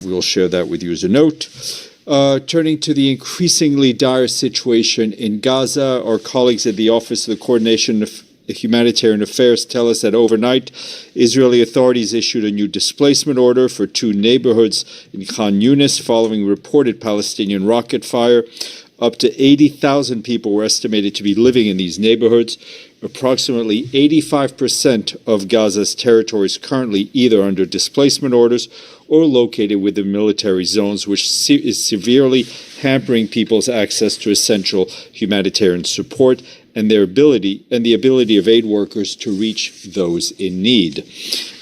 We'll share that with you as a note. Turning to the increasingly dire situation in Gaza, our colleagues at the Office of the Coordination of Humanitarian Affairs tell us that overnight, Israeli authorities issued a new displacement order for 2 neighborhoods in Khan Younis following reported Palestinian rocket fire. Up to 80,000 people were estimated to be living in these neighborhoods. Approximately 85% of Gaza's territory is currently either under displacement orders or located within military zones, which is severely hampering people's access to essential humanitarian support and the ability of aid workers to reach those in need.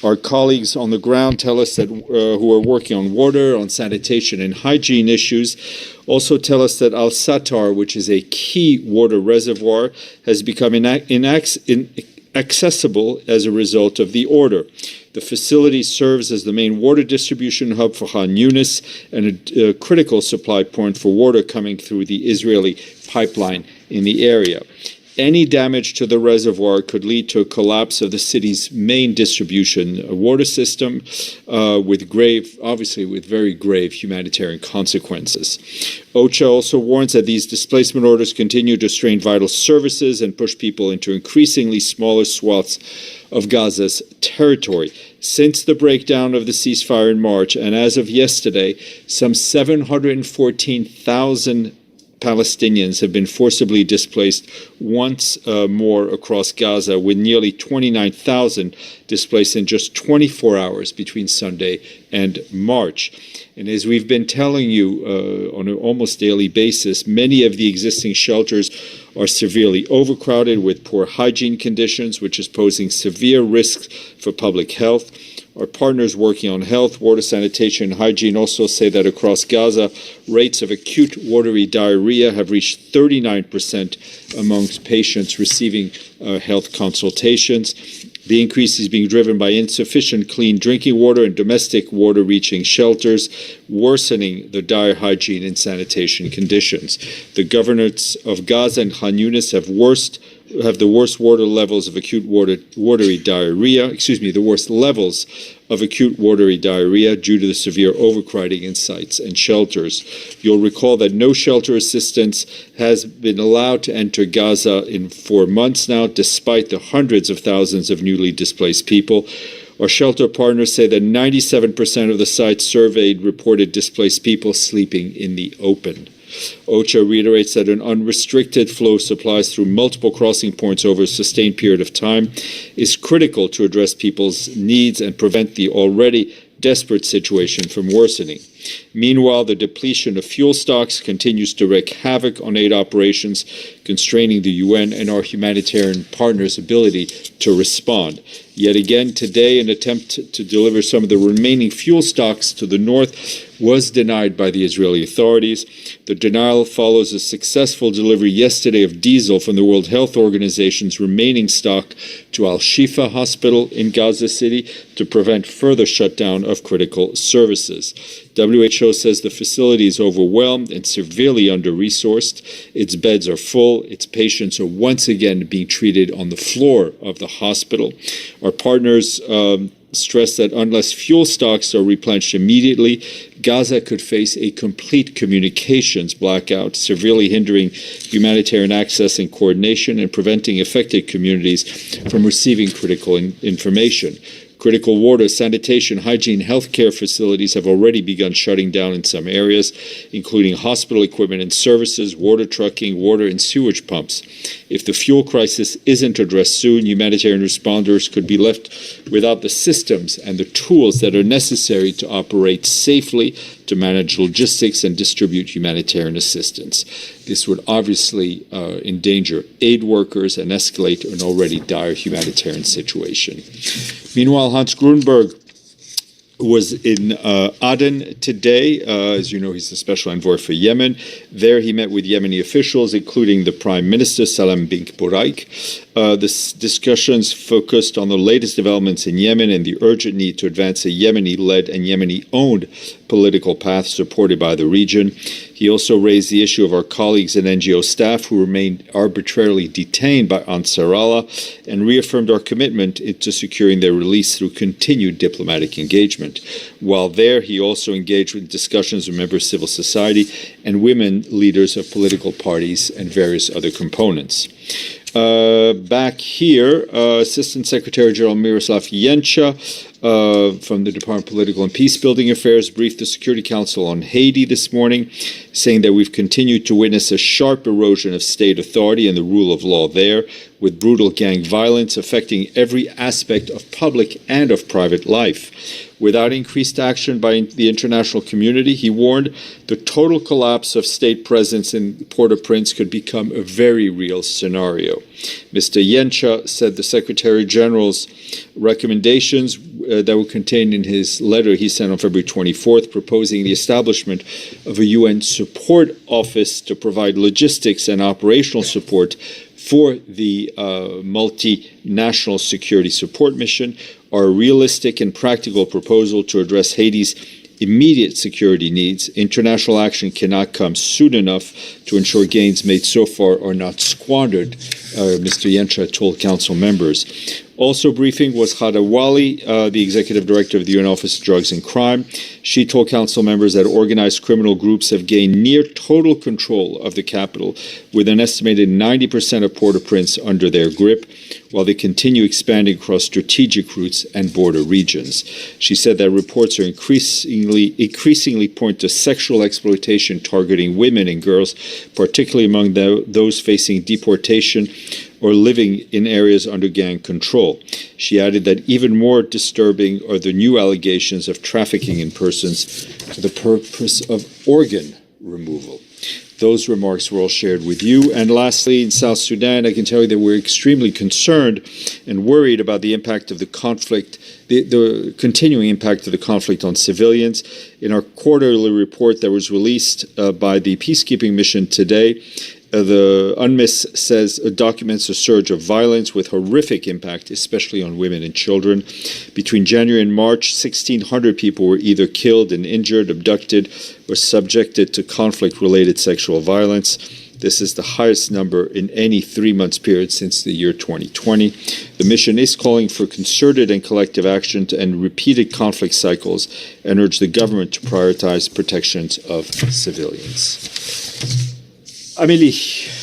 Our colleagues on the ground tell us that who are working on water, on sanitation and hygiene issues, also tell us that Satar, which is a key water reservoir, has become inaccessible as a result of the order. The facility serves as the main water distribution hub for Khan Younis and a critical supply point for water coming through the Israeli pipeline in the area. Any damage to the reservoir could lead to a collapse of the city's main distribution water system, with very grave humanitarian consequences. OCHA also warns that these displacement orders continue to strain vital services and push people into increasingly smaller swaths of Gaza's territory. Since the breakdown of the ceasefire in March, and as of yesterday, some 714,000 Palestinians have been forcibly displaced once more across Gaza, with nearly 29,000 displaced in just 24 hours between Sunday and March. And as we've been telling you on an almost daily basis, many of the existing shelters are severely overcrowded with poor hygiene conditions, which is posing severe risks for public health. Our partners working on health, water, sanitation, and hygiene also say that across Gaza, rates of acute watery diarrhea have reached 39% amongst patients receiving health consultations. The increase is being driven by insufficient clean drinking water and domestic water reaching shelters, worsening the dire hygiene and sanitation conditions. The governors of Gaza and Khan Younis have the worst levels of acute watery diarrhea due to the severe overcrowding in sites and shelters. You'll recall that no shelter assistance has been allowed to enter Gaza in 4 months now, despite the hundreds of thousands of newly displaced people. Our shelter partners say that 97% of the sites surveyed reported displaced people sleeping in the open. OCHA reiterates that an unrestricted flow of supplies through multiple crossing points over a sustained period of time is critical to address people's needs and prevent the already desperate situation from worsening. Meanwhile, the depletion of fuel stocks continues to wreak havoc on aid operations, constraining the UN and our humanitarian partners' ability to respond. Yet again, today, an attempt to deliver some of the remaining fuel stocks to the north was denied by the Israeli authorities. The denial follows a successful delivery yesterday of diesel from the World Health Organization's remaining stock to Al-Shifa Hospital in Gaza City to prevent further shutdown of critical services. WHO says the facility is overwhelmed and severely under-resourced. Its beds are full. Its patients are once again being treated on the floor of the hospital. Our partners stress that unless fuel stocks are replenished immediately, Gaza could face a complete communications blackout, severely hindering humanitarian access and coordination and preventing affected communities from receiving critical information. Critical water, sanitation, hygiene, healthcare facilities have already begun shutting down in some areas, including hospital equipment and services, water trucking, water and sewage pumps. If the fuel crisis isn't addressed soon, humanitarian responders could be left without the systems and the tools that are necessary to operate safely, to manage logistics and distribute humanitarian assistance. This would obviously endanger aid workers and escalate an already dire humanitarian situation. Meanwhile, Hans Grunberg was in Aden today. As you know, he's the special envoy for Yemen. There he met with Yemeni officials, including the Prime Minister, Salam bin Buraik. The discussions focused on the latest developments in Yemen and the urgent need to advance a Yemeni-led and Yemeni-owned political path supported by the region. He also raised the issue of our colleagues and NGO staff who remained arbitrarily detained by Ansar Allah and reaffirmed our commitment to securing their release through continued diplomatic engagement. displacement. While there, he also engaged with discussions with members of civil society and women leaders of political parties and various other components. Back here, Assistant Secretary General Miroslav Yencha from the Department of Political and Peacebuilding Affairs briefed the Security Council on Haiti this morning, saying that we've continued to witness a sharp erosion of state authority and the rule of law there, with brutal gang violence affecting every aspect of public and of private life. Without increased action by the international community, he warned, the total collapse of state presence in Port-au-Prince could become a very real scenario. Mr. Yencha said the Secretary General's recommendations that were contained in his letter he sent on February 24th, proposing the establishment of a UN support office to provide logistics and operational support for the multinational security support mission, are a realistic and practical proposal to address Haiti's immediate security needs. International action cannot come soon enough to ensure gains made so far are not squandered, Mr. Yencha told council members. Also briefing was Khada Wali, the executive director of the UN Office of Drugs and Crime. She told council members that organized criminal groups have gained near total control of the capital, with an estimated 90% of Port-au-Prince under their grip, while they continue expanding across strategic routes and border regions. She said that reports are increasingly point to sexual exploitation targeting women and girls, particularly among those facing deportation or living in areas under gang control. She added that even more disturbing are the new allegations of trafficking in persons for the purpose of organ removal. Those remarks were all shared with you. And lastly, in South Sudan, I can tell you that we're extremely concerned and worried about the impact of the conflict, the continuing impact of the conflict on civilians. In our quarterly report that was released by the peacekeeping mission today, the UNMISS says documents a surge of violence with horrific impact, especially on women and children. Between January and March, 1,600 people were either killed and injured, abducted, or subjected to conflict-related sexual violence. This is the highest number in any 3-month period since the year 2020. The mission is calling for concerted and collective action to end repeated conflict cycles and urge the government to prioritize protections of civilians. Amélie.